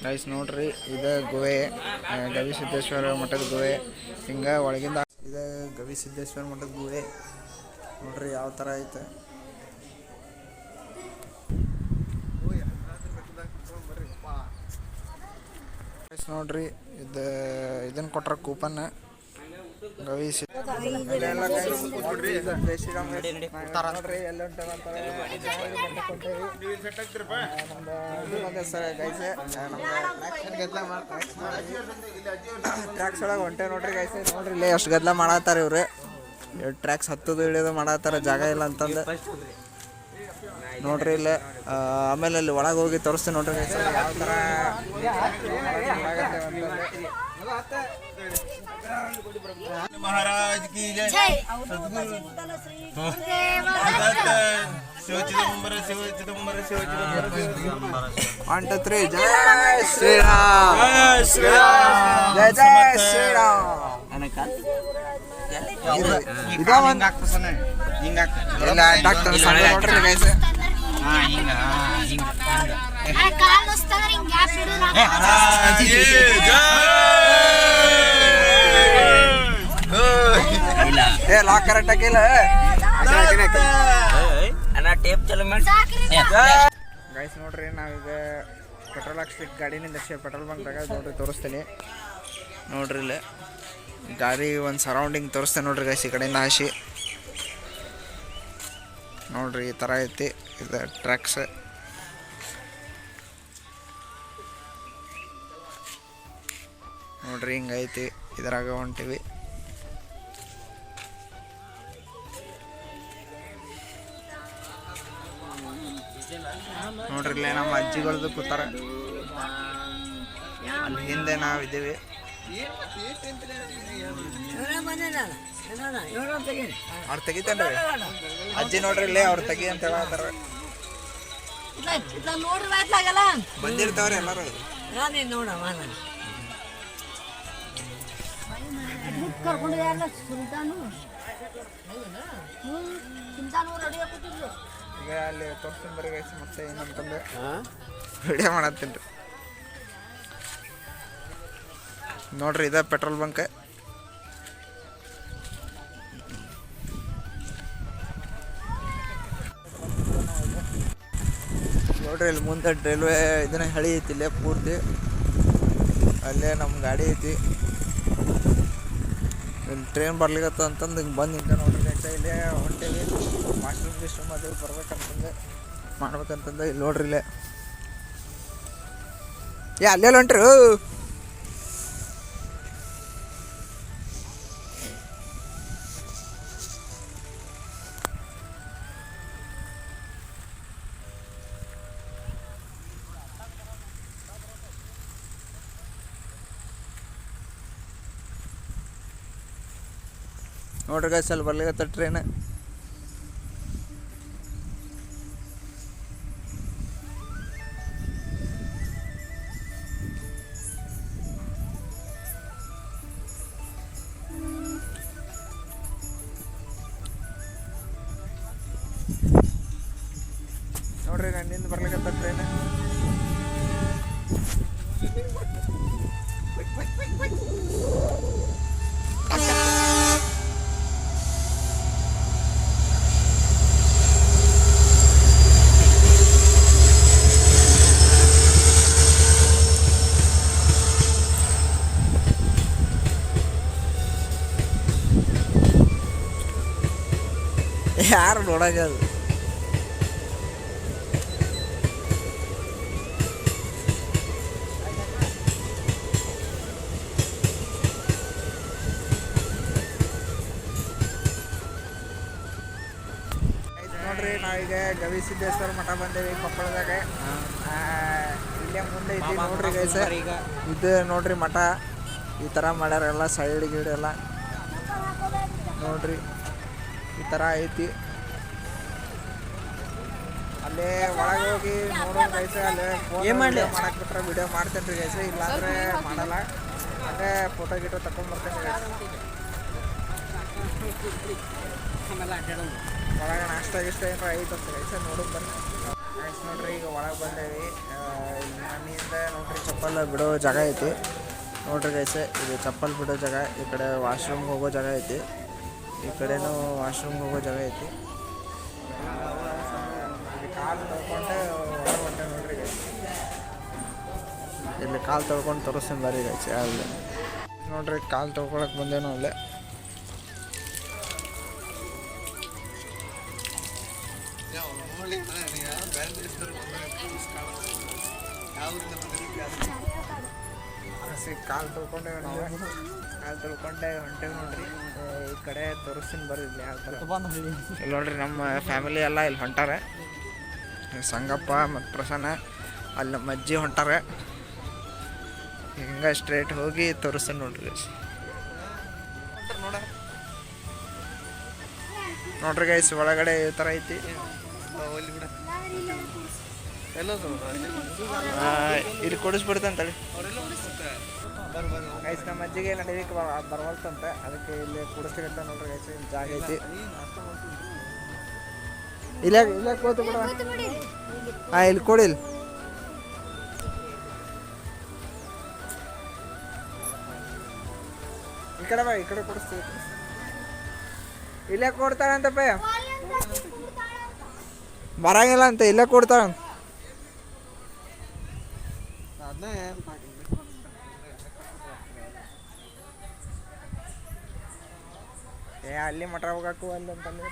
Guys ನೋಡ್ರಿ ಇದು ಗುಹೆ ಗವಿಸಿದ್ದೇಶ್ವರ ಮಠದ ಗುಹೆ ಹಿಂಗೆ ಒಳಗಿಂದ ಇದು ಗವಿಸಿದ್ದೇಶ್ವರ ಮಠದ ಗುಹೆ ನೋಡ್ರಿ ಯಾವ ಥರ ಐತೆ. ನೋಡ್ರಿ ಇದನ್ನ ಕೊಟ್ರ ಕೂಪನ್ ಗವಿಸಿ ಟ್ರ್ಯಾಕ್ಸ್ ಒಳಗೆ ಹೊಂಟೆ ನೋಡ್ರಿ ಗೈಸ್. ನೋಡ್ರಿ ಇಲ್ಲೇ ಎಷ್ಟು ಗದ್ದಲ ಮಾಡತ್ತಾರ ಇವ್ರು. ಟ್ರ್ಯಾಕ್ಸ್ ಹತ್ತದು ಇಳಿಯೋದು ಮಾಡತ್ತಾರ, ಜಾಗ ಇಲ್ಲ ಅಂತಂದು ನೋಡ್ರಿ ಇಲ್ಲೇ. ಆಮೇಲೆ ಅಲ್ಲಿ ಒಳಗೆ ಹೋಗಿ ತೋರಿಸ್ತೀನಿ ನೋಡ್ರಿ ಗೈಸ್ ಯಾವ ಥರ महाराज की जय। शिव चिदंबर शिव चिदंबर शिव चिदंबर 1 2 3 जय श्री राम जय श्री राम जय जय श्री राम अनका ಇದು ಹಿಂಗ ಆಗ್ತಸನೆ ಹಿಂಗ ಎಲ್ಲ ಡಾಕ್ಟರ್ ಸಂಗ ನೋಡ್ರಿ ಗೈಸ್. ಹಾ ಹಿಂಗ ಹಿಂಗ ಹಿಂಗ ಕಾಲ್ ನಸ್ತಂದ್ರೆ ಹಿಂಗ ಗ್ಯಾಪ್ ಇಡು ಮಹಾರಾಜ್ ಜೈ ए लॉक करेक्ट अकेला है ಅಣ್ಣ ಟೇಪ್ ಚಾಲು ಮಾಡಿ ಗೈಸ್. ನೋಡ್ರಿ ನಾವೀಗ ಪೆಟ್ರೋಲ್ ಹಾಕ್ಸ್ಲಿಕ್ಕೆ ಗಾಡಿನಿಂದ ಪೆಟ್ರೋಲ್ ಬಂಕ್ದಾಗ ನೋಡ್ರಿ ತೋರಿಸ್ತೀನಿ. ನೋಡ್ರಿ ಇಲ್ಲಿ ಗಾಡಿ ಒಂದು ಸರೌಂಡಿಂಗ್ ತೋರಿಸ್ತೇನೆ ನೋಡ್ರಿ ಗೈಸ್. ಈ ಕಡೆಯಿಂದ ಹಾಸಿ ನೋಡ್ರಿ ಈ ಥರ ಐತಿ ಇದು ಟ್ರ್ಯಾಕ್ಸ್. ನೋಡ್ರಿ ಹಿಂಗೈತಿ, ಇದ್ರಾಗ ಹೊಂಟಿವಿ. ನೋಡ್ರಿ ಇಲ್ಲೇ ನಮ್ಮ ಅಜ್ಜಿಗಳದ್ದು ಕೂತಾರ, ಅಲ್ಲಿ ಹಿಂದೆ ನಾವಿದ್ದೀವಿ. ಅವ್ರು ತೆಗಿತೇನ್ರಿ ಅಜ್ಜಿ ನೋಡ್ರಿ ಇಲ್ಲೇ ಅವ್ರು ತೆಗಿ ಅಂತ ಹೇಳತ್ತಾರ. ಬಂದಿರ್ತಾವ್ರಿ ಎಲ್ಲರೂ. ಈಗ ಅಲ್ಲಿ ತೋರಿಸ್ತೀನಿ ಬರೀ ಗೈಸ್. ಮತ್ತೆ ಏನಂತಂದ್ರೆ ವಿಡಿಯೋ ಮಾಡತ್ತೀನಿ ನೋಡ್ರಿ. ಇದ ಪೆಟ್ರೋಲ್ ಬಂಕ್. ನೋಡ್ರಿ ಇಲ್ಲಿ ಮುಂದೆ ರೈಲ್ವೆ ಇದನ್ನ ಹಳಿ ಐತಿ, ಇಲ್ಲೇ ಪೂರ್ತಿ ಅಲ್ಲೇ ನಮ್ಮ ಗಾಡಿ ಐತಿ. ಇಲ್ಲಿ ಟ್ರೈನ್ ಬರ್ಲಿಕತ್ತ ಅಂತಂದು ಹಿಂಗೆ ಬಂದು ನಿಂತ ನೋಡ್ರಿ ಗೈಸ್. ಇಲ್ಲೇ ಹೊಂಟೇವಿ ಮಾಸ್ಟರ್ ಗಿಸ್ಟರ್ ಮದುವೆ ಬರ್ಬೇಕಂತಂದು ಮಾಡ್ಬೇಕಂತಂದು. ಇಲ್ಲಿ ನೋಡ್ರಿ ಇಲ್ಲೇ ಅಲ್ಲೆಲ್ಲ ಹೊಂಟ್ರಿ. ನೋಡ್ರಿ ಗೈಸ್ ಅಲ್ಲಿ ಬರ್ಲಿಕತ್ತ ಟ್ರೈನ್. ನೋಡ್ರಿ ನನ್ನಿಂದ ಬರ್ಲಿಕತ್ತ ಟ್ರೈನ್. ಯಾರು ನೋಡೋದು ನೋಡ್ರಿ. ನಾವೀಗ ಗವಿಸಿದ್ದೇಶ್ವರ ಮಠ ಬಂದೇವಿ ಕೊಪ್ಪಳದಾಗ. ಇಲ್ಲೇ ಮುಂದೆ ಐತಿ ನೋಡ್ರಿ ಗೈಸ್. ಇದು ನೋಡ್ರಿ ಮಠ ಈ ಥರ ಮಾಡ್ಯಾರ ಎಲ್ಲ ಸೈಡ್ ಗಿಡ ಎಲ್ಲ ನೋಡ್ರಿ ಈ ಥರ ಐತಿ. ಅಲ್ಲೇ ಒಳಗೆ ಹೋಗಿ ನೋಡೋಣ ಗೈಸ್. ಅಲ್ಲೇ ಫೋನ್ ಮಾಡಕ್ಕೆ ಬಿಟ್ರೆ ವಿಡಿಯೋ ಮಾಡ್ತೇನೆ ರೀ ಗೈಸ್, ಇಲ್ಲಾಂದ್ರೆ ಮಾಡಲ್ಲ. ಹಂಗೆ ಫೋಟೋ ಗಿಟೋ ತಗೊಂಡ್ಬರ್ತೇನೆ ಗೈಸ್. ಒಳಗೆ ನಾಷ್ಟ ಗಿಷ್ಟ ಏನಾರ ಐತಂತ ಗೈಸ್ ನೋಡೋಕೆ ಬನ್ನಿ ಗೈಸ್. ನೋಡ್ರಿ ಈಗ ಒಳಗೆ ಬಂದೇವಿ. ನನ್ನಿಂದ ನೋಡ್ರಿ ಚಪ್ಪಲ್ ಬಿಡೋ ಜಾಗ ಐತಿ ನೋಡ್ರಿ ಗೈಸ್. ಇದು ಚಪ್ಪಲ್ ಬಿಡೋ ಜಾಗ. ಈ ಕಡೆ ವಾಶ್ರೂಮ್ಗೆ ಹೋಗೋ ಜಾಗ ಐತಿ, ಈ ಕಡೆನೂ ವಾಶ್ರೂಮ್ಗೆ ಹೋಗೋ ಜಾಗ ಐತಿ. ಕಾಲು ತೊಳ್ಕೊಂಡೆ ಹೊಂಟೆ ನೋಡ್ರಿ ಗೈಸ್. ಇಲ್ಲಿ ಕಾಲು ತೊಳ್ಕೊಂಡು ತೋರಿಸ್ತೀನಿ ಬರ್ರಿ ಗೈಸ್. ಅಲ್ಲಿ ನೋಡ್ರಿ ಕಾಲು ತೊಳ್ಕೊಳಕ್ಕೆ ಬಂದೇನೋ ಅಲ್ಲೇ. ಕಾಲು ತೊಳ್ಕೊಂಡೆ ಹೊಂಟೇವಿ ನೋಡ್ರಿ. ಈ ಕಡೆ ತೋರಿಸ್ತೀನಿ ಬರ್ರಿ ಇಲ್ಲಿ ಯಾವ ಥರ. ಇಲ್ಲಿ ನೋಡ್ರಿ ನಮ್ಮ ಫ್ಯಾಮಿಲಿ ಎಲ್ಲ ಇಲ್ಲಿ ಹೊಂಟಾರೆ. ಸಂಗಪ್ಪ ಮತ್ತು ಪ್ರಸನ್ನ ಅಲ್ಲಿ ನಮ್ಮ ಅಜ್ಜಿ ಹೊಂಟಾರೆ. ಹಿಂಗೆ ಸ್ಟ್ರೇಟ್ ಹೋಗಿ ತೋರಿಸ್ತೀನಿ ನೋಡ್ರಿ ಗೈಸ್. ನೋಡ್ರಿ ಗೈಸ್ ಒಳಗಡೆ ಈ ಥರ ಐತಿ. ಇಲ್ಲಿ ಕೊಡಿಸ್ಬಿಡ್ತಂತೇಳಿ ಗೈಸ್. ನಮ್ಮ ಅಜ್ಜಿಗೆ ನಡೀಲಿಕ್ಕೆ ಬರವಲ್ತಂತೆ, ಅದಕ್ಕೆ ಇಲ್ಲಿ ಕುಡಿಸ್ಲಿಕ್ಕಂತ ನೋಡ್ರಿ ಗೈಸ್. ಇಲ್ಲಿ ಜಾಗ ಐತಿ, ಇಲ್ಲೇ ಕೂತು ಬಿಡ. ಹಾಂ ಇಲ್ಲಿ ಕೊಡಿಲ್ಲ. ಈ ಕಡೆ ಬಾ, ಈ ಕಡೆ ಕೊಡಿಸ್ತೀವಿ. ಇಲ್ಲೇ ಕೊಡ್ತಾಳಂತಪ್ಪ, ಬರಂಗಿಲ್ಲ ಅಂತ ಇಲ್ಲೇ ಕೊಡ್ತಾಳ. ಅಲ್ಲಿ ಮಠ ಹೋಗಕ್ಕೂ ಅಲ್ಲಿ ಅಂತಂದ್ರೆ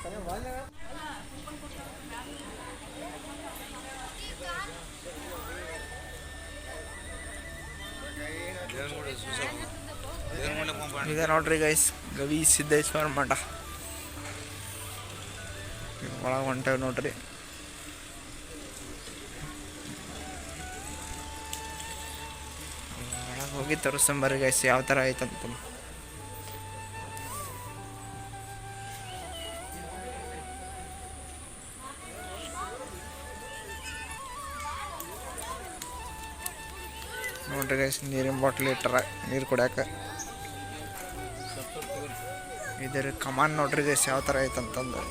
ಇದೆ ನೋಡ್ರಿ ಗೈಸ್ ಗವಿ ಸಿದ್ದೇಶ್ವರ ಮಠ ಒಳಗೆ ಹೊಂಟೇವೆ ನೋಡ್ರಿ. ಒಳಗೆ ಹೋಗಿ ತೋರಿಸ್ಕೊಂಬರ್ರಿ ಗೈಸ್ ಯಾವ ಥರ ಐತಂತ. ನೋಡ್ರಿ ಗೈಸ್ ನೀರಿನ ಬಾಟ್ಲ್ ಇಟ್ಟಾರ ನೀರು ಕುಡಿಯೋಕೆ. ಇದರ ಕಮಾನ್ ನೋಡ್ರಿ ಗೈಸ್ ಯಾವ ಥರ ಐತಂತಂದು.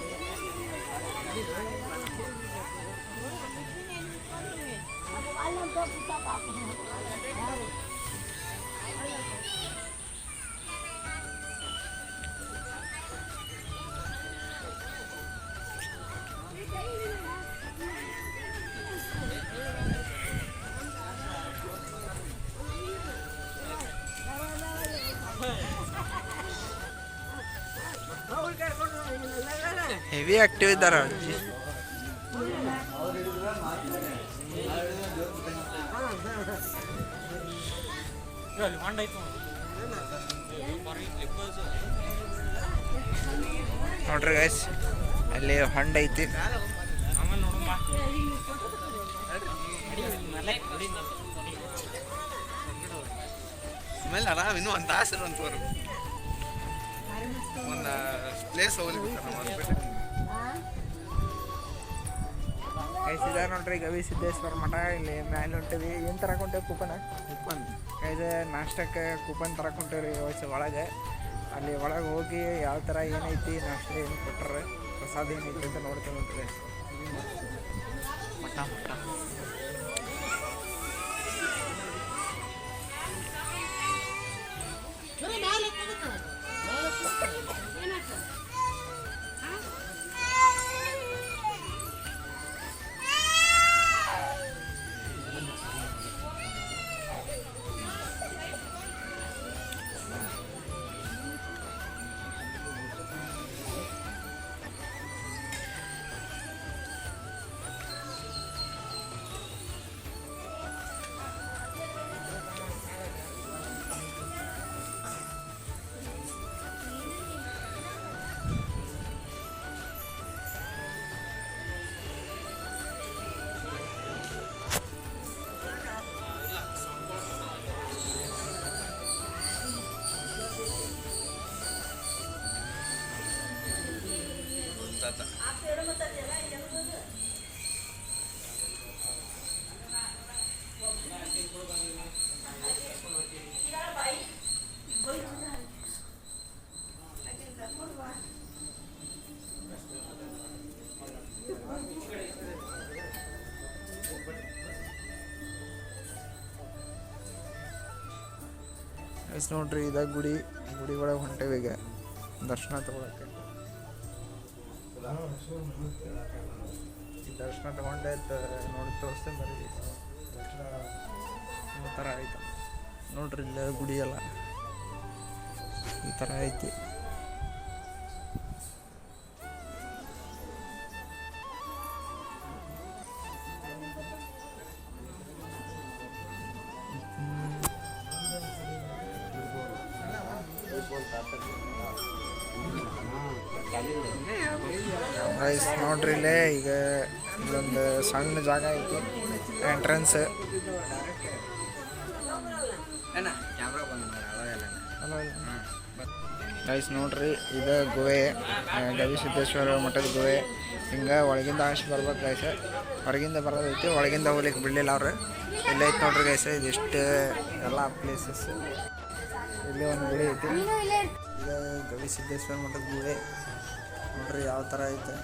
ಹೆವಿ ಆಕ್ಟಿವ್ ಇದ್ದಾರ ಅಜ್ಜಿ. ನೋಡ್ರಿ ಗೈಸ್ ಅಲ್ಲಿ ಹೊಂಡ ಐತಿ. ಇನ್ನೂ ಒಂದು ತಾಸು ಅಂತವ್ರು ಒಂದು ಪ್ಲೇಸ್ ಕೈಸಿದ ನೋಡ್ರಿ ಗವಿ ಸಿದ್ದೇಶ್ವರ ಮಠ. ಇಲ್ಲಿ ಮ್ಯಾಲೆ ಹೊಂಟೇವಿ. ಏನು ತರಕೊಂಟೇವಿ? ಕೂಪನ್ ಕೈದ ನಾಷ್ಟಕ್ಕೆ ಕೂಪನ್ ತರಕೊಂಟೇವ್ರಿ ಒಳಗೆ. ಅಲ್ಲಿ ಒಳಗೆ ಹೋಗಿ ಯಾವ ಥರ ಏನೈತಿ ನಾಷ್ಟ ಏನು ಕೊಟ್ಟರೆ ಪ್ರಸಾದ ಏನೈತಿ ಅಂತ ನೋಡ್ತೇವೆ ನೋಡ್ರಿ. ಮಠ ಮಠ ಗೈಸ್ ನೋಡ್ರಿ ಇದ ಗುಡಿ ಒಳಗೆ ಹೊಂಟೇವಿ ಈಗ ದರ್ಶನ ತಗೊಳಕ್ಕೆ. ದರ್ಶನ ತಗೊಂಡೆ ನೋಡಿ ತೋರಿಸ್ತೇನೆ ಬರ್ರಿ. ದರ್ಶನ ಈ ಥರ ಆಯ್ತು ನೋಡ್ರಿ, ಇಲ್ಲ ಗುಡಿ ಎಲ್ಲ ಈ ಥರ ಐತಿ. ಗೈಸ್ ನೋಡ್ರಿ ಇಲ್ಲೇ ಈಗ ಇಲ್ಲೊಂದು ಸಣ್ಣ ಜಾಗ ಐತಿ ಎಂಟ್ರೆನ್ಸ್. ಗೈಸ್ ನೋಡ್ರಿ ಇದು ಗುಹೆ, ಗವಿಸಿದ್ದೇಶ್ವರ ಮಠದ ಗುಹೆ. ಹಿಂಗೆ ಒಳಗಿಂದ ಆಶೆ ಬರ್ಬೇಕು ಗೈಸ್, ಹೊರಗಿಂದ ಬರೋದೈತಿ, ಒಳಗಿಂದ ಹೋಗ್ಲಿಕ್ಕೆ ಬಿಡಲಿಲ್ಲ ಅವ್ರು. ಇಲ್ಲೇ ಐತೆ ನೋಡ್ರಿ ಗೈಸ್ ಇದಿಷ್ಟು ಎಲ್ಲ ಪ್ಲೇಸಸ್. ಇಲ್ಲಿ ಒಂದು ಗುಡಿ ಐತಿ, ಇದು ಗವಿಸಿದ್ದೇಶ್ವರ ಮಠದ ಗುಹೆ ನೋಡ್ರಿ ಯಾವ ಥರ ಐತೆ.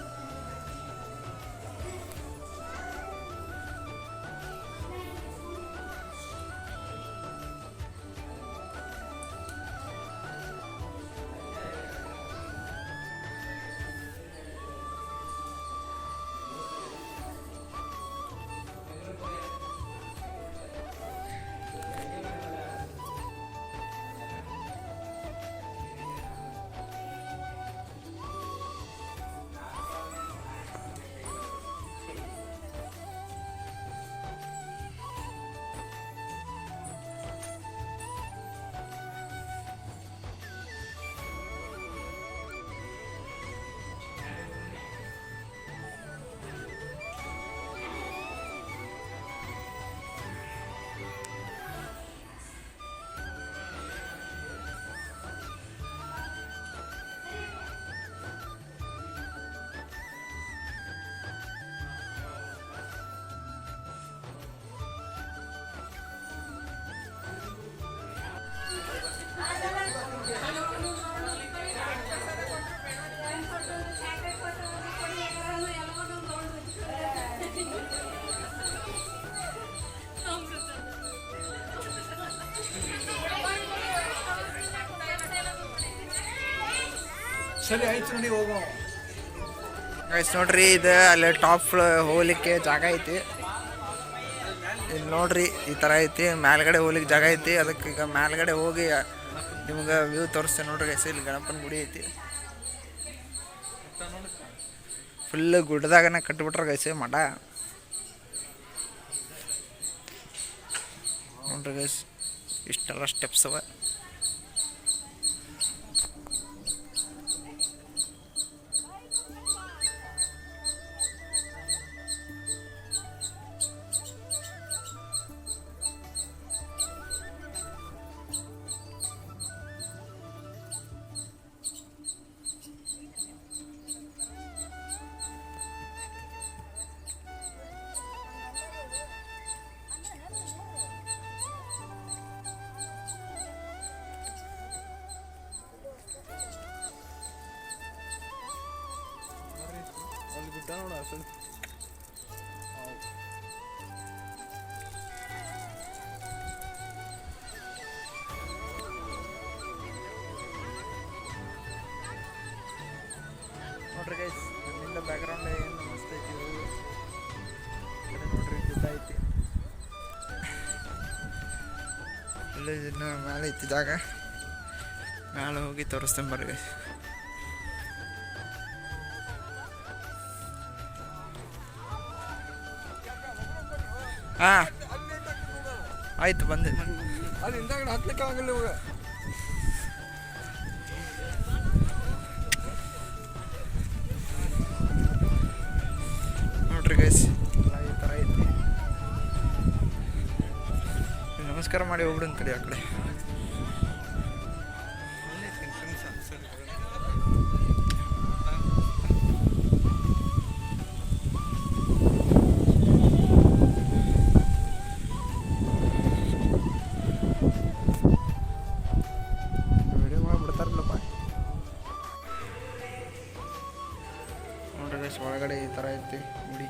ಸರಿ ಆಯ್ತು ನೋಡಿ ಹೋಗೋಣ. ಗೈಸ್ ನೋಡ್ರಿ ಇದು ಅಲ್ಲಿ ಟಾಪ್ ಹೋಗ್ಲಿಕ್ಕೆ ಜಾಗ ಐತಿ. ಇಲ್ಲಿ ನೋಡ್ರಿ ಈ ಥರ ಐತಿ, ಮೇಲ್ಗಡೆ ಹೋಗ್ಲಿಕ್ಕೆ ಜಾಗ ಐತಿ. ಅದಕ್ಕೆ ಈಗ ಮೇಲ್ಗಡೆ ಹೋಗಿ ನಿಮ್ಗೆ ವ್ಯೂ ತೋರಿಸ್ತೇನೆ ನೋಡ್ರಿ ಗೈಸ್. ಇಲ್ಲಿ ಗಣಪನ ಗುಡಿ ಐತಿ, ಫುಲ್ ಗುಡ್ಡದಾಗನ ಕಟ್ಬಿಟ್ರ ಗೈಸ್ ಮಠ ನೋಡ್ರಿ ಗೈಸ್. ಇಷ್ಟೆಲ್ಲ ಸ್ಟೆಪ್ಸ್ ಅವ. ನೋಡ್ರಿ ಗೈಸ್ ಇಲ್ಲಿಂದ ಬ್ಯಾಕ್ಗ್ರೌಂಡ್ ಏನು ಮಸ್ತ್ ಐತಿ. ನೋಡ್ರಿ ಗುಡ್ಡ ಐತಿ, ಇಲ್ಲಿ ಇನ್ನು ಮೇಲೆ ಐತಿ ಜಾಗ. ಮೇಲೆ ಹೋಗಿ ತೋರಿಸ್ತೇನೆ ಬರ್ರಿ ಗೈಸ್. ಹಾಂ ಆಯ್ತು ಬಂದೆ. ಅಲ್ಲಿ ಹಿಂದಾಗಡೆ ಹತ್ಲಿಕ್ಕೆ ಆಗಲ್ಲ ಇವಾಗ. ನೋಡ್ರಿ ಗೈಸ್ ಈ ಥರ ಐತಿ. ನಮಸ್ಕಾರ ಮಾಡಿ ಹೋಗ್ಬಿಡು ಅಂತೇಳಿ ಆ ಕಡೆ. ವಿಡಿಯೋ ಮಾಡಿ ಬಿಡ್ತಾರಲ್ಲಪ್ಪ. ನೋಡ್ರಿ ಗೈಸ್ ಒಳಗಡೆ ಈ ಥರ ಐತಿ ಗುಡಿ.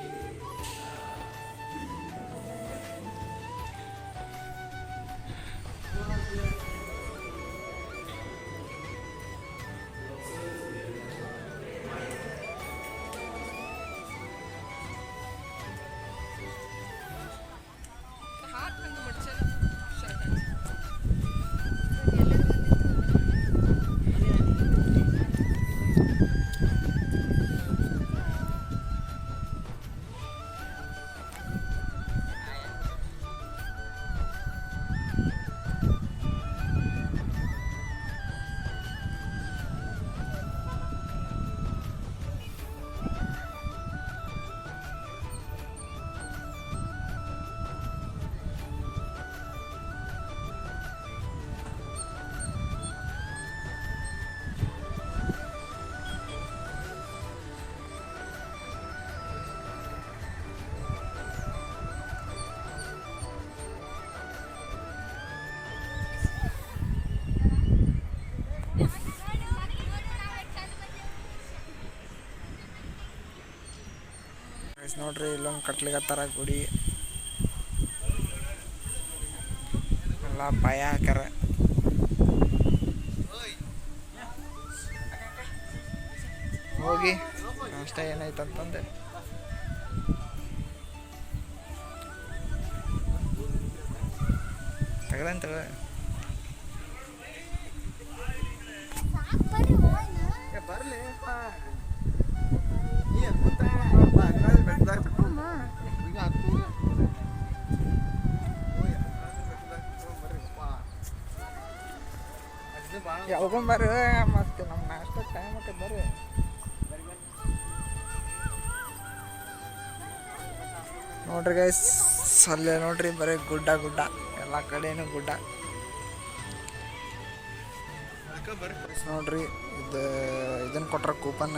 ನೋಡ್ರಿ ಇಲ್ಲೊಂದು ಕಟ್ಲಿಗತ್ತಾರ ಗುಡಿ ಎಲ್ಲ ಪಾಯ ಹಾಕ್ಯಾರ. ಹೋಗಿ ಅಷ್ಟೇ ಏನಾಯ್ತಂತಂದೆ ತಗದಂತ ಬರ್ಲಿ ಯಾವಾಗೊಂಬರ್ರಿ ಮತ್ತೆ ನಮ್ಮ ನಾಷ್ಟ ಟೈಮ್ ಆಕೈತೆ ಬರ್ರಿ. ನೋಡ್ರಿ ಗೈಸ್ ಅಲ್ಲೇ ನೋಡ್ರಿ ಬರೀ ಗುಡ್ಡ ಗುಡ್ಡ ಎಲ್ಲ ಕಡೆನೂ ಗುಡ್ಡ ನೋಡ್ರಿ. ಇದನ್ನು ಕೊಟ್ರ ಕೂಪನ್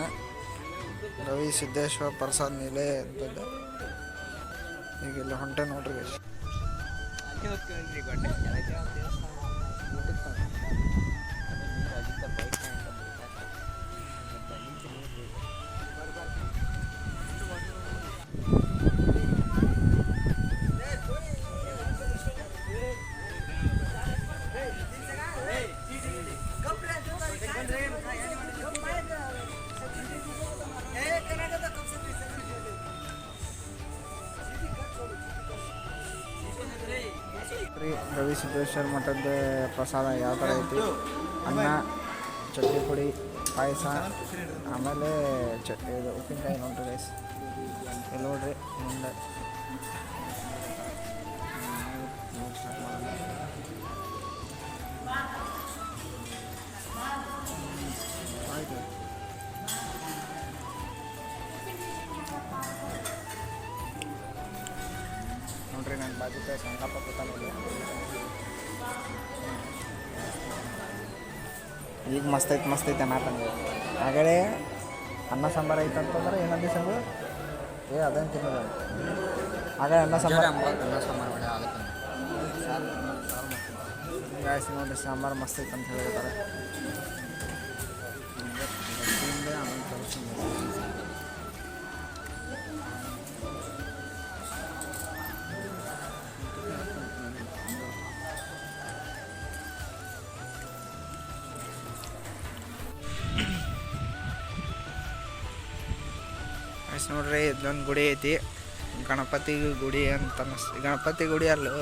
ರವಿ ಸಿದ್ದೇಶ್ವರ ಪ್ರಸಾದ್ ನೀಲೆ ಅಂತದ್ದು. ಈಗ ಇಲ್ಲಿ ಹೊಂಟೆ ನೋಡ್ರಿ ಗೈಸ್. ರವಿ ಸಿದ್ದೇಶ್ವರ ಮಠದ ಪ್ರಸಾದ ಯಾವ ಥರ ಐತಿ? ಅನ್ನ, ಚಟ್ನಿ ಪುಡಿ, ಪಾಯಸ, ಆಮೇಲೆ ಇದು ಉಪ್ಪಿನಕಾಯಿ ನೋಡ್ರಿ ಗೈಸ್. ಇಲ್ಲಿ ನೋಡ್ರಿ ಮುಂದೆ ಆಯ್ತು. ನೋಡ್ರಿ ನನ್ನ ಬಾಜುಕ ಸಂಗಪ್ಪ ಕೂತಾನಲ್ಲಿ. ಈಗ ಮಸ್ತ್ ಐತೆ ಅನ್ನತಂಗೆ. ಆಗಲೇ ಅನ್ನ ಸಾಂಬಾರು ಐತೆ ಅಂತಂದ್ರೆ ಏನಂದಿ ಸಂಗು ಅದೇನು ತಿನ್ನೋದು. ಆಗಲೇ ಅನ್ನ ಸಾಂಬಾರು ಗಾಯಸ್ ನೋಡ್ರಿ ಸಾಂಬಾರು ಮಸ್ತ್ ಐತೆ ಅಂತ ಹೇಳ್ತಾರೆ. ಆಮೇಲೆ ತೋರಿಸ್ತೀನಿ. ನೋಡ್ರಿ ಇದೊಂದು ಗುಡಿ ಐತಿ, ಗಣಪತಿ ಗುಡಿ ಅಂತ ಗಣಪತಿ ಗುಡಿ ಅಲ್ಲೂ